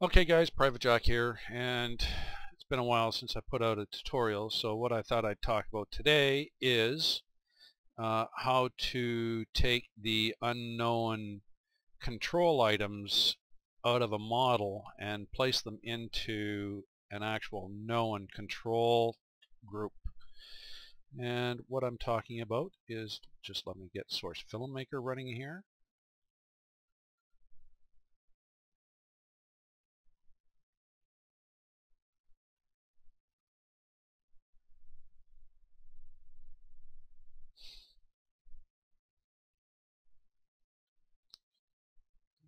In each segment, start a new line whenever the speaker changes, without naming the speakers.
Okay guys, Private Jack here, and it's been a while since I put out a tutorial, so what I thought I'd talk about today is how to take the unknown control items out of a model and place them into an actual known control group. And what I'm talking about is, just let me get SourceFilmmaker running here.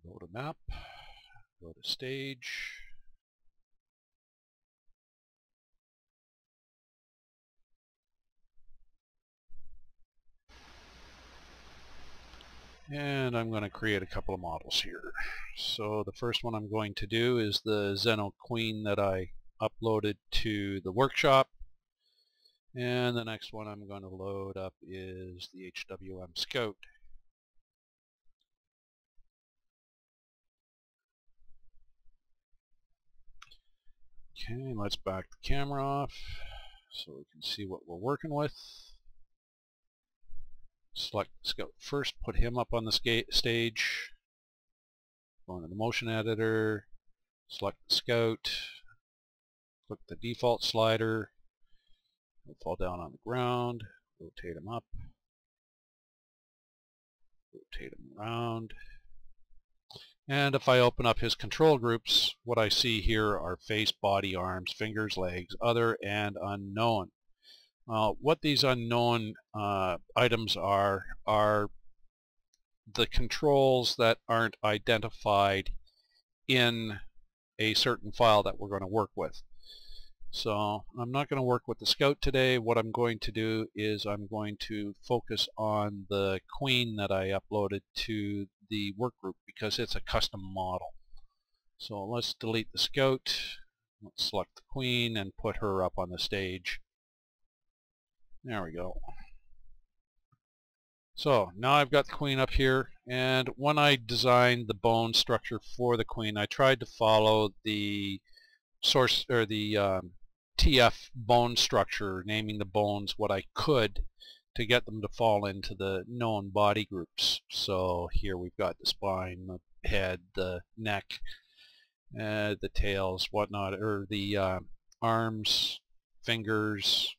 Go to map, go to stage, and I'm going to create a couple of models here. So the first one I'm going to do is the Zeno Queen that I uploaded to the workshop, and the next one I'm going to load up is the HWM Scout. Okay, let's back the camera off so we can see what we're working with. Select the Scout first, put him up on the stage, go into the motion editor, select the Scout, click the default slider, he'll fall down on the ground, rotate him up, rotate him around. And if I open up his control groups, what I see here are face, body, arms, fingers, legs, other, and unknown. What these unknown items are the controls that aren't identified in a certain file that we're going to work with. So I'm not going to work with the Scout today. What I'm going to do is I'm going to focus on the Queen that I uploaded to the workgroup because it's a custom model. So let's delete the Scout. Let's select the Queen and put her up on the stage. There we go. So now I've got the Queen up here, and when I designed the bone structure for the Queen, I tried to follow the source or the TF bone structure, naming the bones what I could to get them to fall into the known body groups. So here we've got the spine, the head, the neck, the tails, whatnot, or the arms, fingers,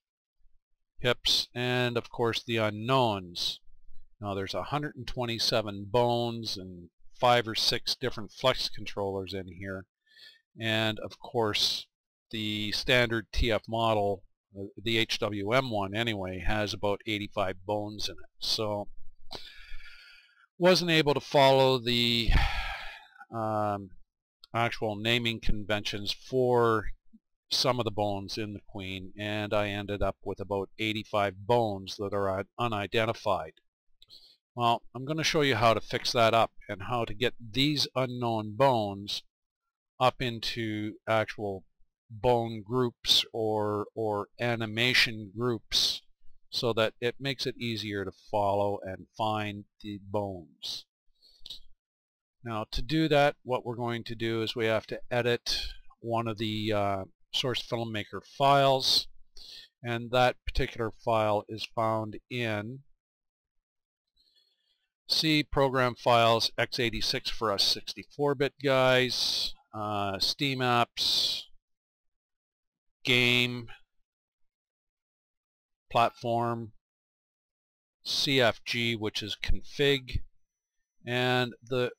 hips, and of course the unknowns. Now there's 127 bones and 5 or 6 different flex controllers in here, and of course the standard TF model, the HWM one anyway, has about 85 bones in it. So wasn't able to follow the actual naming conventions for some of the bones in the Queen, and I ended up with about 85 bones that are unidentified. Well, I'm going to show you how to fix that up and how to get these unknown bones up into actual bone groups or animation groups so that it makes it easier to follow and find the bones. Now to do that, what we're going to do is we have to edit one of the SourceFilmmaker files, and that particular file is found in C Program Files x86 for us 64-bit guys, steamapps, game, platform, CFG, which is config, and the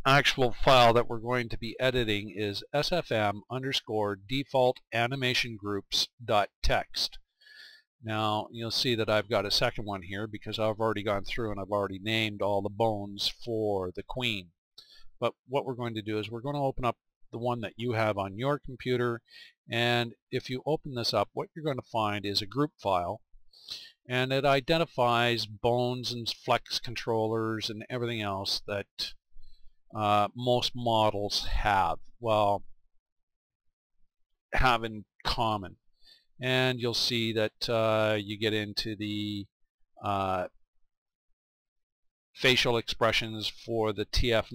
actual file that we're going to be editing is SFM _ default animation groups.txt. Now you'll see that I've got a second one here because I've already gone through and I've already named all the bones for the Queen. But what we're going to do is we're going to open up the one that you have on your computer, and if you open this up, what you're going to find is a group file, and it identifies bones and flex controllers and everything else that most models have in common. And you'll see that you get into the facial expressions for the TF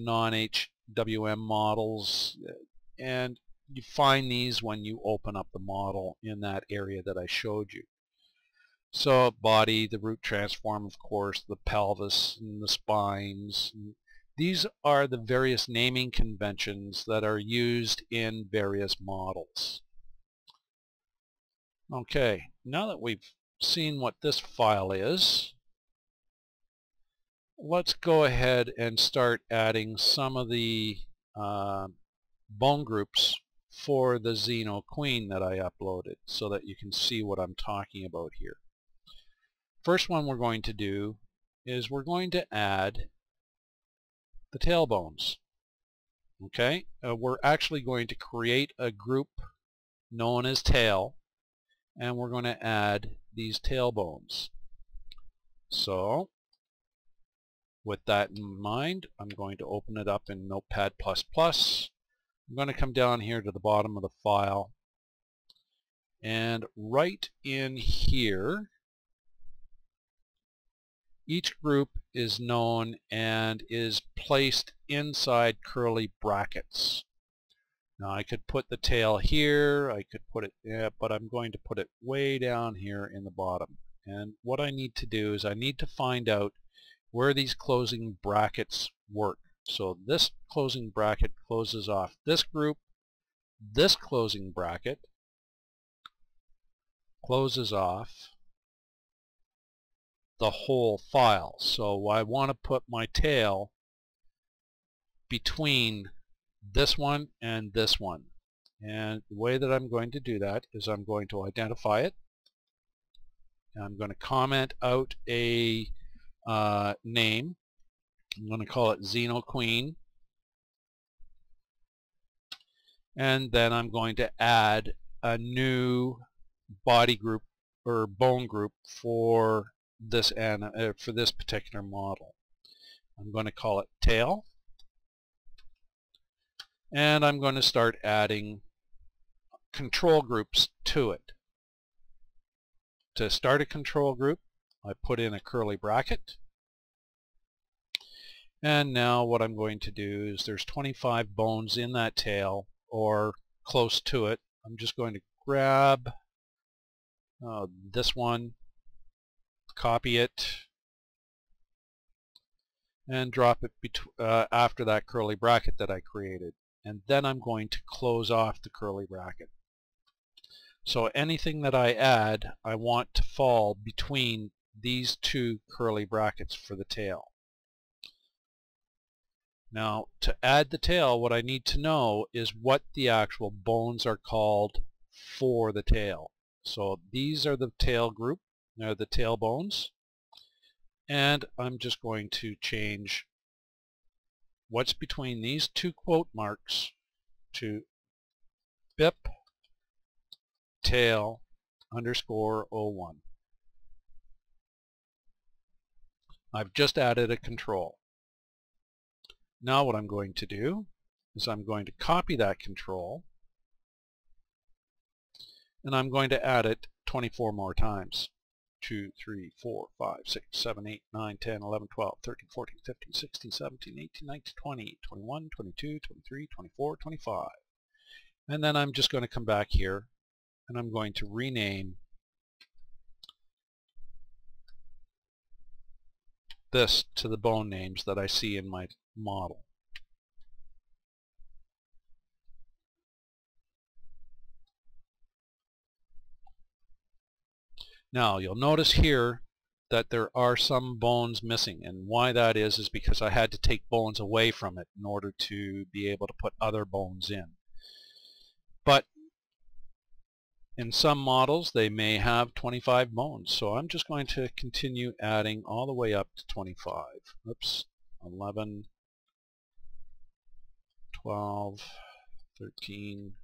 WM models, and you find these when you open up the model in that area that I showed you. So body, the root transform, of course, the pelvis and the spines. These are the various naming conventions that are used in various models. Okay, now that we've seen what this file is, let's go ahead and start adding some of the bone groups for the Xeno Queen that I uploaded so that you can see what I'm talking about here. First one we're going to do is we're going to add the tailbones. Okay, we're actually going to create a group known as tail, and we're going to add these tailbones. So with that in mind, I'm going to open it up in Notepad++. I'm going to come down here to the bottom of the file, and right in here each group is known and is placed inside curly brackets. Now I could put the tail here, I could put it, but I'm going to put it way down here in the bottom. And what I need to do is I need to find out where these closing brackets work. So this closing bracket closes off this group, this closing bracket closes off the whole file. So I want to put my tail between this one and this one. And the way that I'm going to do that is I'm going to identify it. I'm going to comment out a name. I'm going to call it Xeno Queen. And then I'm going to add a new body group or bone group for this particular model. I'm going to call it tail, and I'm going to start adding control groups to it. To start a control group, I put in a curly bracket, and now what I'm going to do is there's 25 bones in that tail or close to it. I'm just going to grab this one, copy it, and drop it after that curly bracket that I created. And then I'm going to close off the curly bracket. So anything that I add, I want to fall between these two curly brackets for the tail. Now, to add the tail, what I need to know is what the actual bones are called for the tail. So these are the tail group, the tail bones, and I'm just going to change what's between these two quote marks to BIP tail _ 01. I've just added a control. Now what I'm going to do is I'm going to copy that control, and I'm going to add it 24 more times. 2, 3, 4, 5, 6, 7, 8, 9, 10, 11, 12, 13, 14, 15, 16, 17, 18, 19, 20, 21, 22, 23, 24, 25. And then I'm just going to come back here and I'm going to rename this to the bone names that I see in my model. Now you'll notice here that there are some bones missing, and why that is because I had to take bones away from it in order to be able to put other bones in. But in some models they may have 25 bones, so I'm just going to continue adding all the way up to 25. Oops, 11, 12, 13,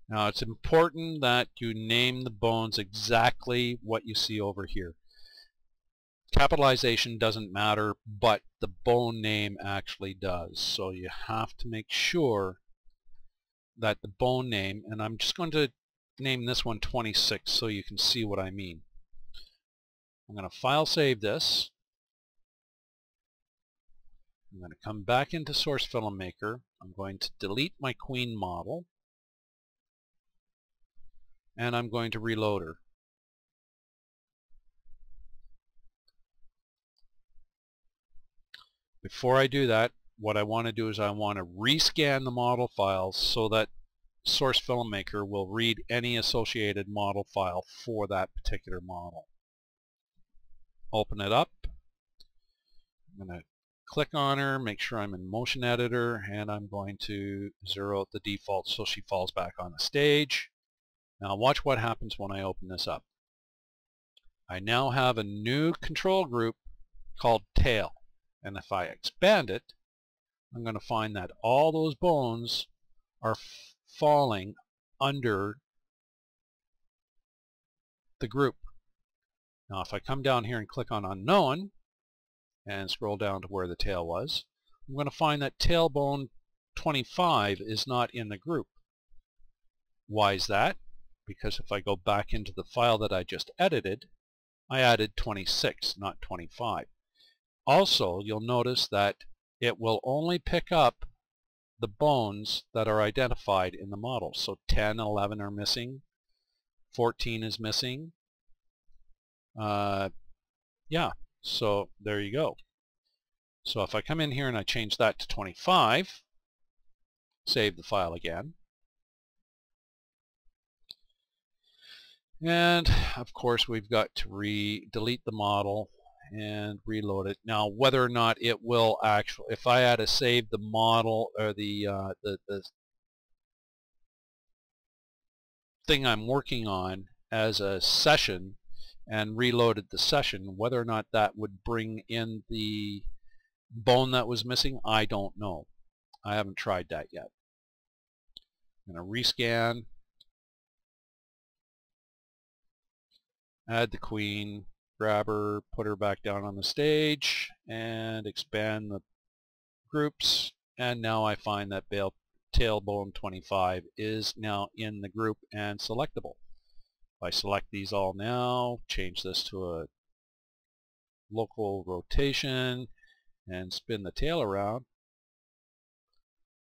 Now it's important that you name the bones exactly what you see over here. Capitalization doesn't matter, but the bone name actually does. So you have to make sure that the bone name, and I'm just going to name this one 26 so you can see what I mean. I'm going to file save this. I'm going to come back into SourceFilmmaker. I'm going to delete my queen model, and I'm going to reload her. Before I do that, what I want to do is I want to rescan the model files so that SourceFilmmaker will read any associated model file for that particular model. Open it up. I'm going to click on her, make sure I'm in Motion Editor, and I'm going to zero out the default so she falls back on the stage. Now watch what happens when I open this up. I now have a new control group called tail, and if I expand it, I'm going to find that all those bones are falling under the group. Now if I come down here and click on unknown and scroll down to where the tail was, I'm going to find that tailbone 25 is not in the group. Why is that? Because if I go back into the file that I just edited, I added 26, not 25. Also, you'll notice that it will only pick up the bones that are identified in the model. So 10, 11 are missing, 14 is missing. Yeah, so there you go. So if I come in here and I change that to 25, save the file again, and of course we've got to delete the model and reload it. Now whether or not it will actually, if I had to save the model or the thing I'm working on as a session and reloaded the session, whether or not that would bring in the bone that was missing, I don't know. I haven't tried that yet. I'm going to rescan, add the queen, grab her, put her back down on the stage, and expand the groups, and now I find that tailbone 25 is now in the group and selectable. If I select these all now, change this to a local rotation, and spin the tail around,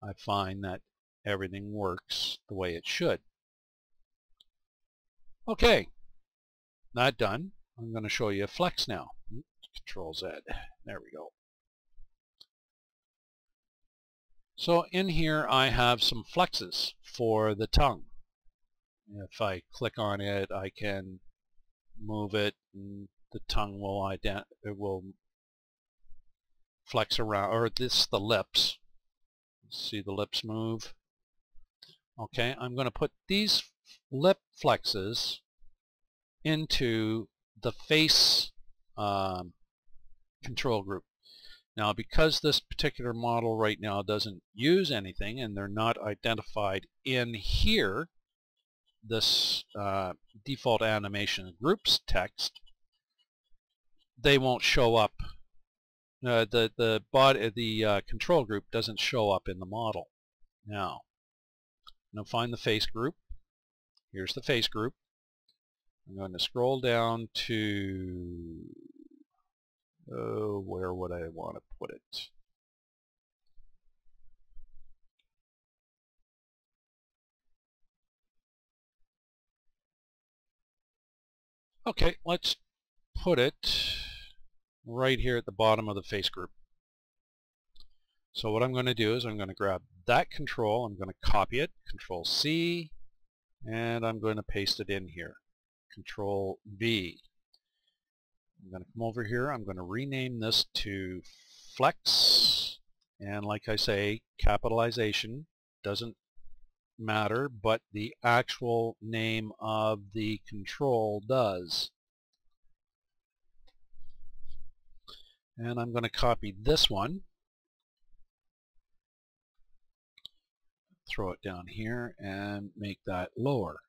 I find that everything works the way it should. Okay, that done. I'm going to show you a flex now. Control Z. There we go. So in here I have some flexes for the tongue. If I click on it, I can move it, and the tongue will flex around, or this is the lips. See the lips move. Okay, I'm going to put these lip flexes into the face control group. Now because this particular model right now doesn't use anything and they're not identified in here, this default animation groups text, they won't show up. The control group doesn't show up in the model. Now find the face group. Here's the face group. I'm going to scroll down to, where would I want to put it? Okay, let's put it right here at the bottom of the face group. So what I'm going to do is I'm going to grab that control, I'm going to copy it, Control C, and I'm going to paste it in here. Control V. I'm going to come over here, I'm going to rename this to Flex, and like I say, capitalization doesn't matter, but the actual name of the control does. And I'm going to copy this one, throw it down here and make that lower.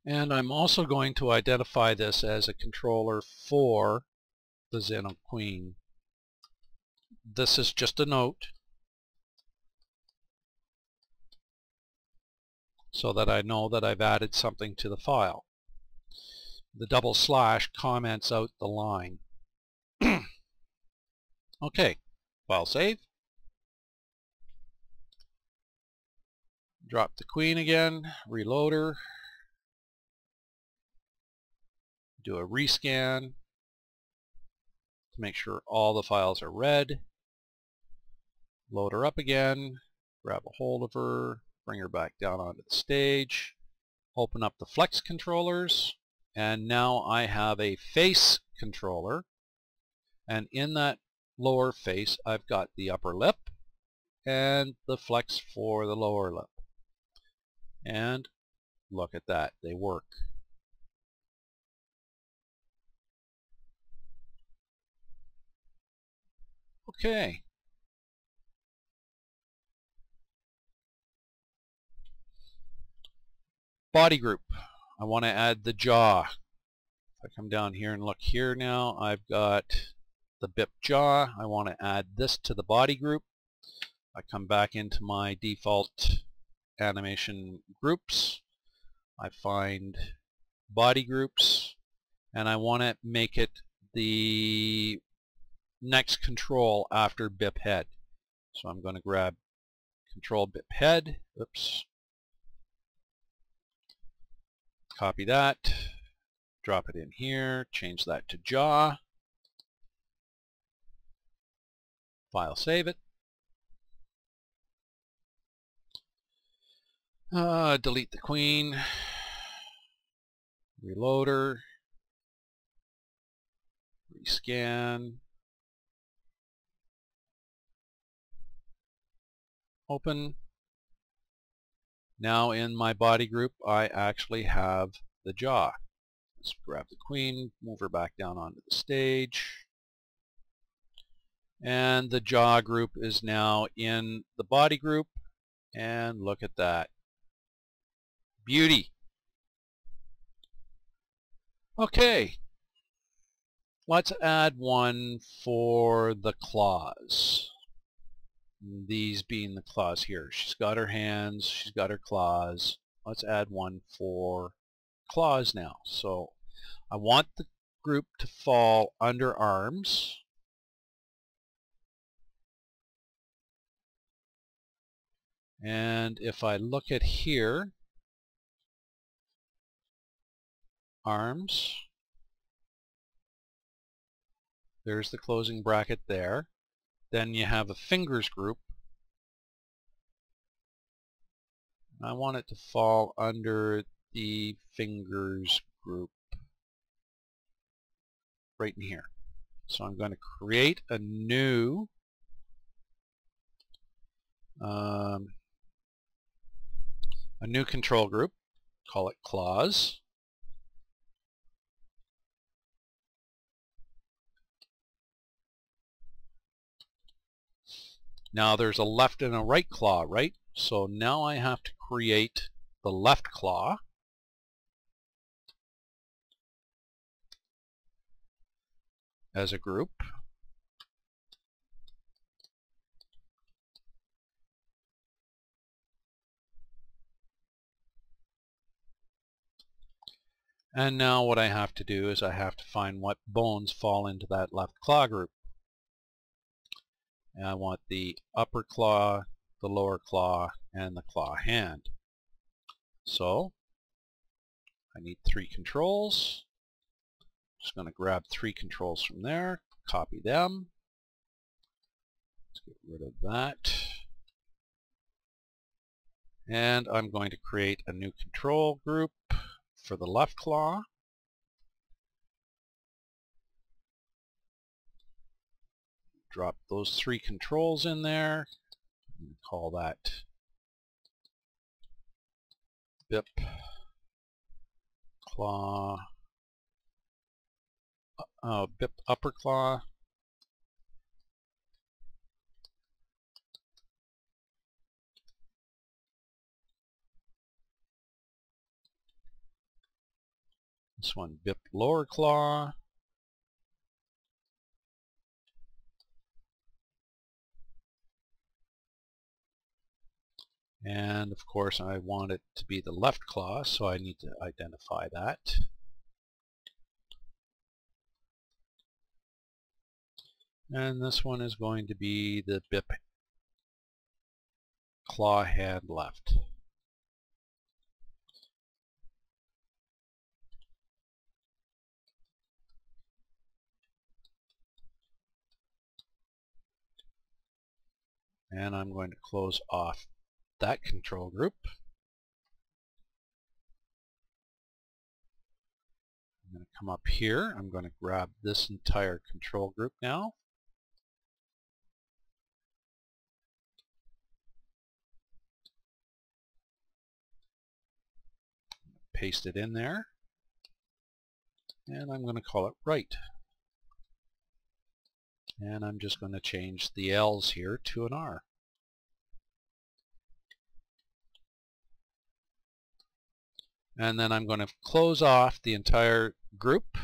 And I'm also going to identify this as a controller for the Xeno Queen. This is just a note so that I know that I've added something to the file. The double slash comments out the line. Okay, file save. Drop the Queen again, reload her, do a rescan to make sure all the files are read. Load her up again, grab a hold of her, bring her back down onto the stage, open up the flex controllers, and now I have a face controller, and in that lower face I've got the upper lip and the flex for the lower lip. And look at that, they work. Okay. Body group. I want to add the jaw. If I come down here and look here now, I've got the BIP jaw. I want to add this to the body group. I come back into my default animation groups. I find body groups, and I want to make it the next control after BIP head. So I'm going to grab control BIP head. Oops. Copy that, drop it in here, change that to jaw, file save it, delete the Queen, reload her, rescan, open. Now in my body group I actually have the jaw. Let's grab the Queen, move her back down onto the stage, and the jaw group is now in the body group, and look at that. Beauty. Okay, let's add one for the claws. These being the claws here. She's got her hands, she's got her claws. Let's add one for claws now. So I want the group to fall under arms. And if I look at here, arms, there's the closing bracket there. Then you have a fingers group. I want it to fall under the fingers group right in here. So I'm going to create a new control group, call it claws. Now there's a left and a right claw, right? So now I have to create the left claw. As a group. And now what I have to do is I have to find what bones fall into that left claw group. And I want the upper claw, the lower claw, and the claw hand. So I need 3 controls. Just going to grab 3 controls from there, copy them. Let's get rid of that. And I'm going to create a new control group for the left claw. Drop those 3 controls in there. And call that BIP claw, BIP upper claw, This one, BIP lower claw. And of course I want it to be the left claw, so I need to identify that. And this one is going to be the BIP claw hand left. And I'm going to close off that control group. I'm going to come up here. I'm going to grab this entire control group now. Paste it in there. And I'm going to call it right. And I'm just going to change the L's here to an R. And then I'm going to close off the entire group.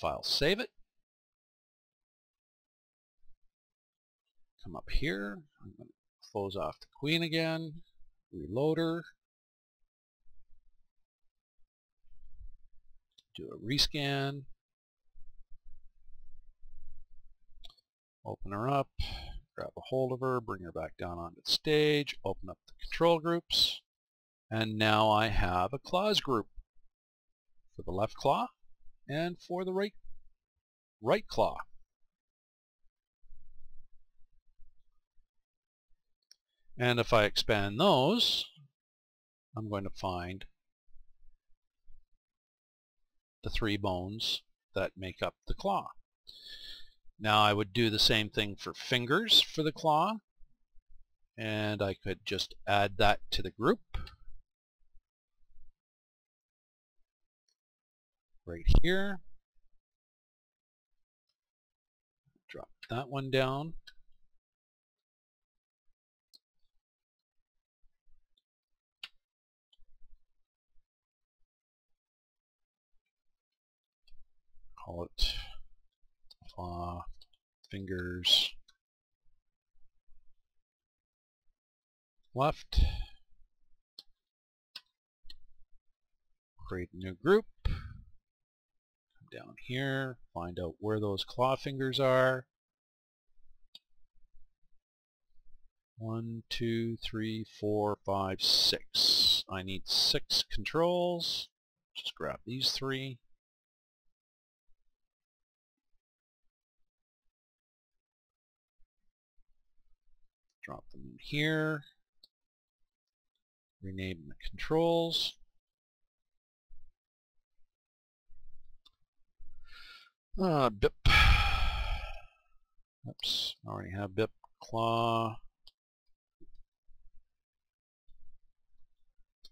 File, save it. Come up here. I'm going to close off the queen again. Reload her. Do a rescan. Open her up. Grab a hold of her. Bring her back down onto the stage. Open up the control groups. And now I have a claws group for the left claw and for the right claw. And if I expand those, I'm going to find the 3 bones that make up the claw. Now I would do the same thing for fingers for the claw, and I could just add that to the group right here. Drop that one down. Call it claw, fingers, left. Create a new group. Come down here, find out where those claw fingers are. 1, 2, 3, 4, 5, 6. I need 6 controls. Just grab these 3. Drop them in here. Rename the controls. BIP. Oops, I already have BIP claw.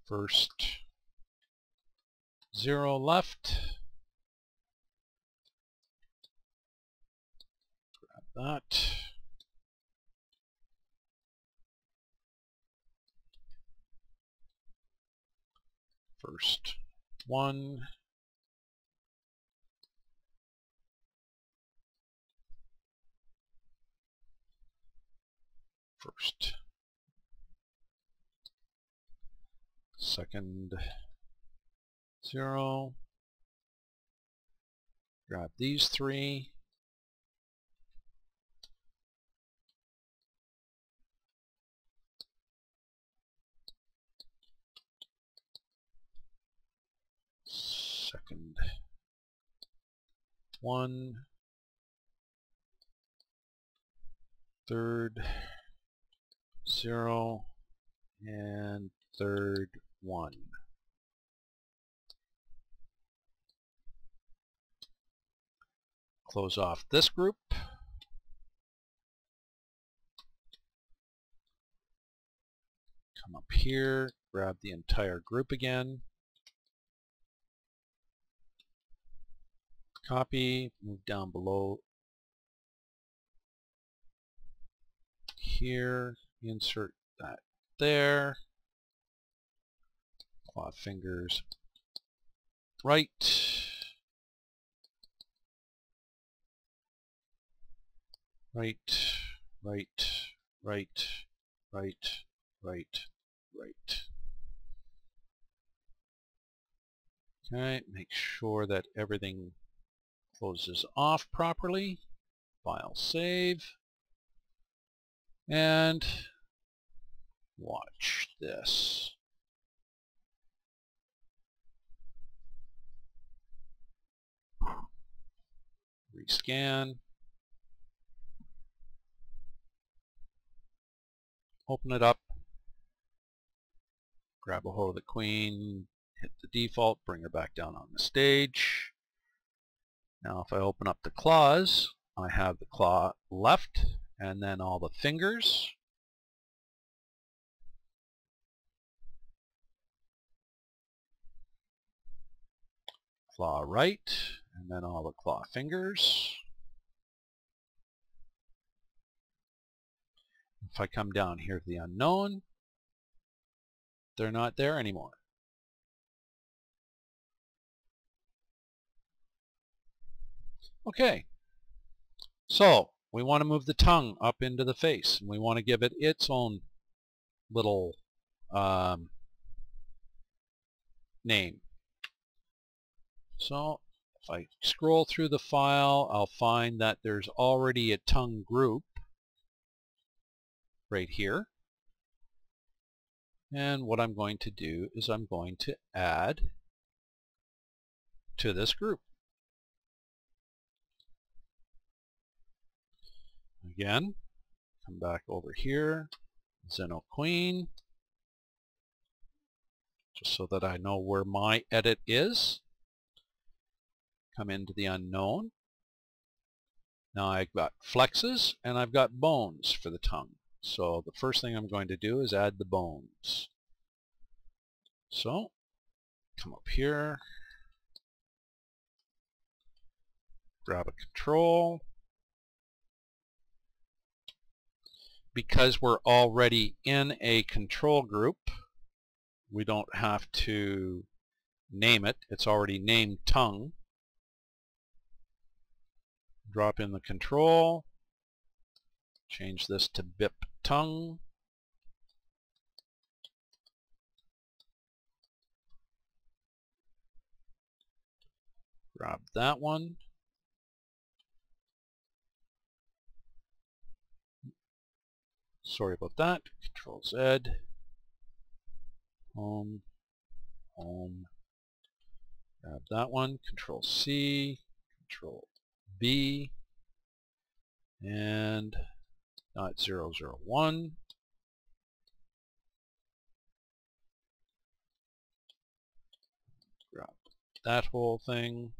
First 0 left. Grab that. First 1. First. Second 0. Grab these 3. Second 1. Third 0. And third 1. Close off this group. Come up here, grab the entire group again. Copy, move down below here, insert that there. claw fingers, right, right, right, right, right, right, right. Okay, make sure that everything closes off properly. File save. And watch this. Rescan. Open it up. Grab a hold of the queen. Hit the default. Bring her back down on the stage. Now if I open up the claws, I have the claw left and then all the fingers. Claw right and then all the claw fingers. If I come down here to the unknown, they're not there anymore. Okay, so we want to move the tongue up into the face, and we want to give it its own little name. So if I scroll through the file, I'll find that there's already a tongue group right here. And what I'm going to do is I'm going to add to this group. Again, come back over here, Zeno Queen, just so that I know where my edit is. Come into the unknown. Now I've got flexes and I've got bones for the tongue. So the first thing I'm going to do is add the bones. So come up here, grab a control. Because we're already in a control group, we don't have to name it. It's already named tongue. Drop in the control, change this to BIP tongue. Grab that one. Sorry about that. Control Z. Home. Home. Grab that one. Control C. Control B. And .001. Grab that whole thing.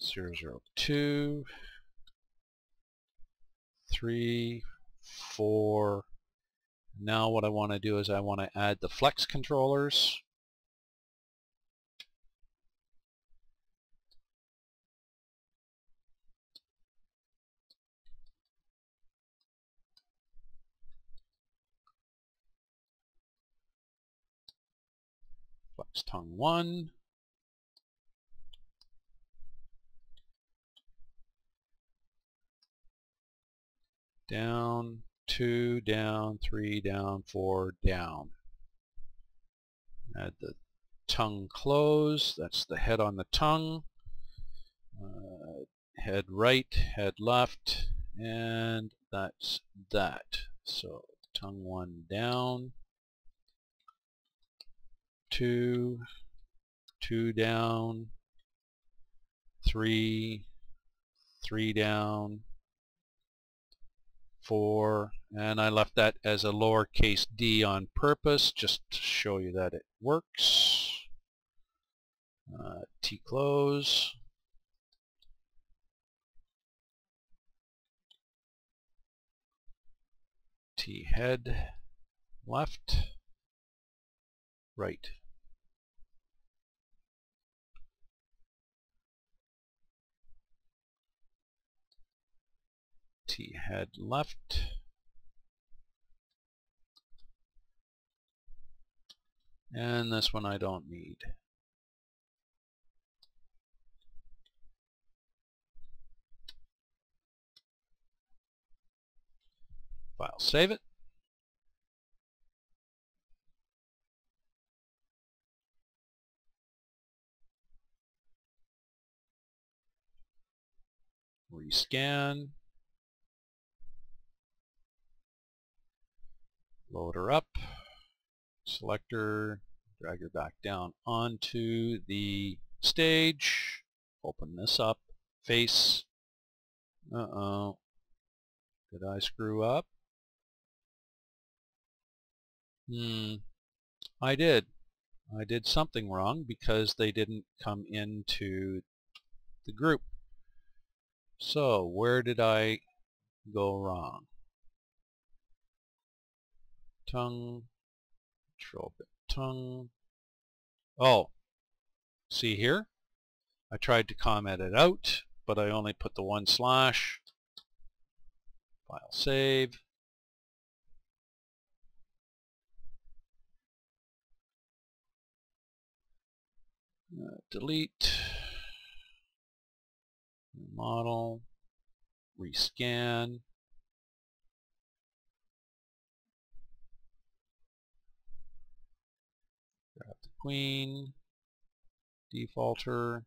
.002, 3, 4. Now what I want to do is I want to add the flex controllers. Flex tongue 1. Down, 2, down, 3, down, 4, down. Add the tongue close. That's the head on the tongue. Head right, head left, and that's that. So tongue 1 down, 2, 2 down, 3, 3 down, 4, and I left that as a lowercase d on purpose just to show you that it works. T close. T head left, right. T head left. And this one I don't need. File, save it. Rescan. Load her up. Selector. Drag her back down onto the stage. Open this up. Face. Uh-oh. Did I screw up? I did. I did something wrong because they didn't come into the group. So where did I go wrong? Tongue, control bit tongue. Oh, see here? I tried to comment it out, but I only put the 1 slash. File, save. Delete. Model. Rescan. Grab the queen. Defaulter.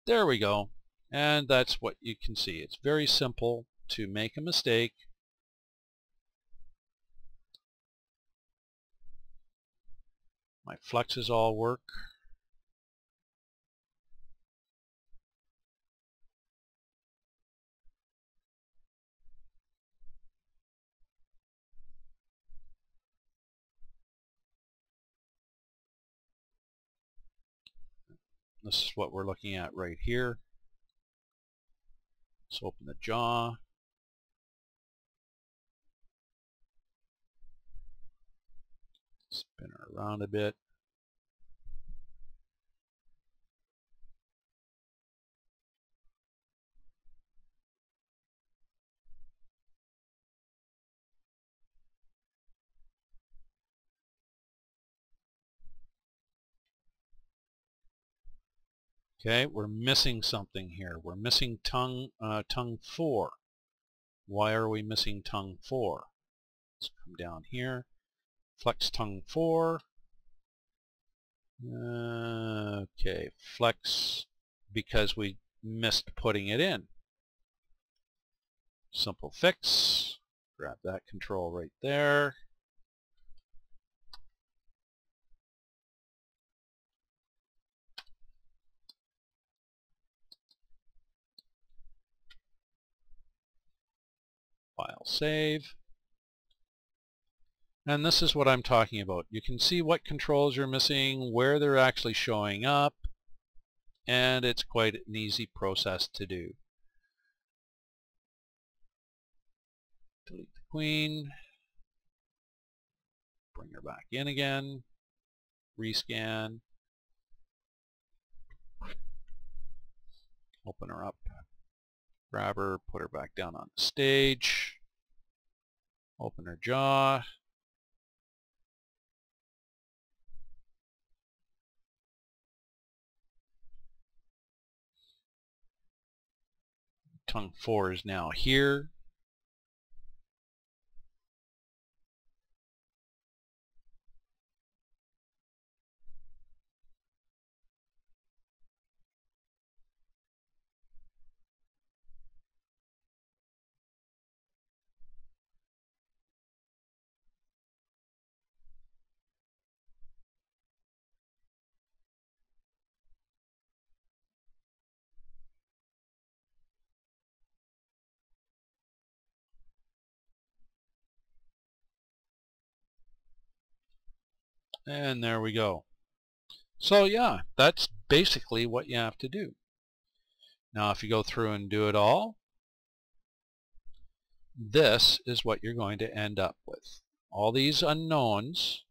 There we go. And that's what you can see. It's very simple to make a mistake. My flexes all work. This is what we're looking at right here. Let's open the jaw. Spin her around a bit. Okay, we're missing something here. We're missing tongue 4. Why are we missing tongue 4? Let's come down here. Flex tongue 4. Okay, flex because we missed putting it in. Simple fix. Grab that control right there. File, save. And this is what I'm talking about. You can see what controls you're missing, where they're actually showing up, and it's quite an easy process to do. Delete the queen. Bring her back in again. Rescan. Open her up. Grab her, put her back down on the stage. Open her jaw. Tongue 4 is now here. And there we go. So yeah, that's basically what you have to do. Now if you go through and do it all, this is what you're going to end up with. All these unknowns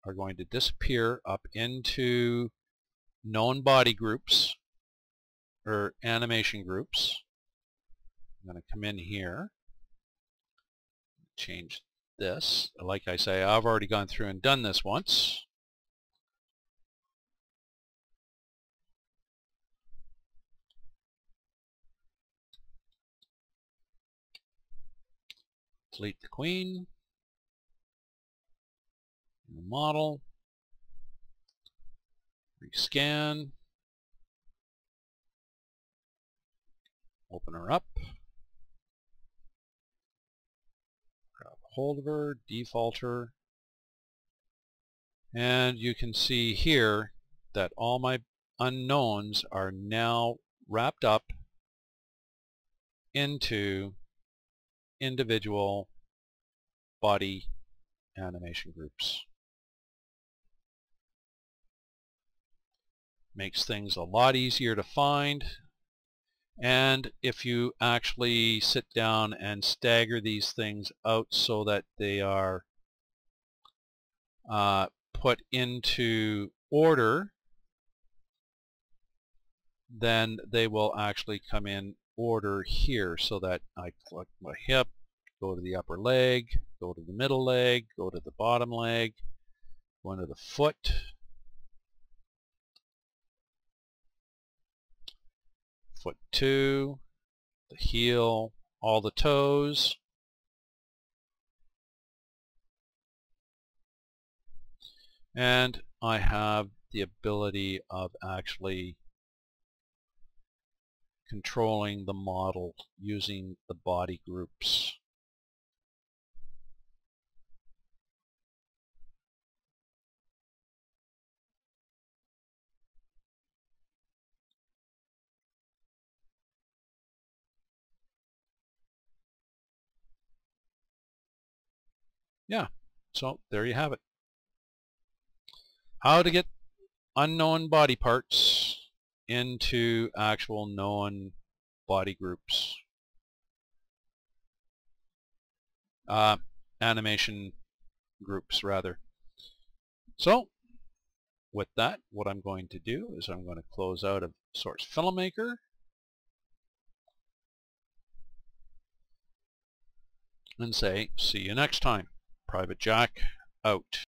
are going to disappear up into known body groups or animation groups. I'm going to come in here, change this. Like I say, I've already gone through and done this once. Delete the queen, the model, rescan, open her up, grab a hold of her, default her, and you can see here that all my unknowns are now wrapped up into individual body animation groups. Makes things a lot easier to find, and if you actually sit down and stagger these things out so that they are put into order, then they will actually come in order here, so that I click my hip, go to the upper leg, go to the middle leg, go to the bottom leg, go into the foot, foot 2, the heel, all the toes, and I have the ability of actually controlling the model using the body groups. Yeah, so there you have it. How to get unknown body parts into actual known body groups. Animation groups, rather. So, with that, what I'm going to do is I'm going to close out of SourceFilmmaker. And say, see you next time. Private Jack, out.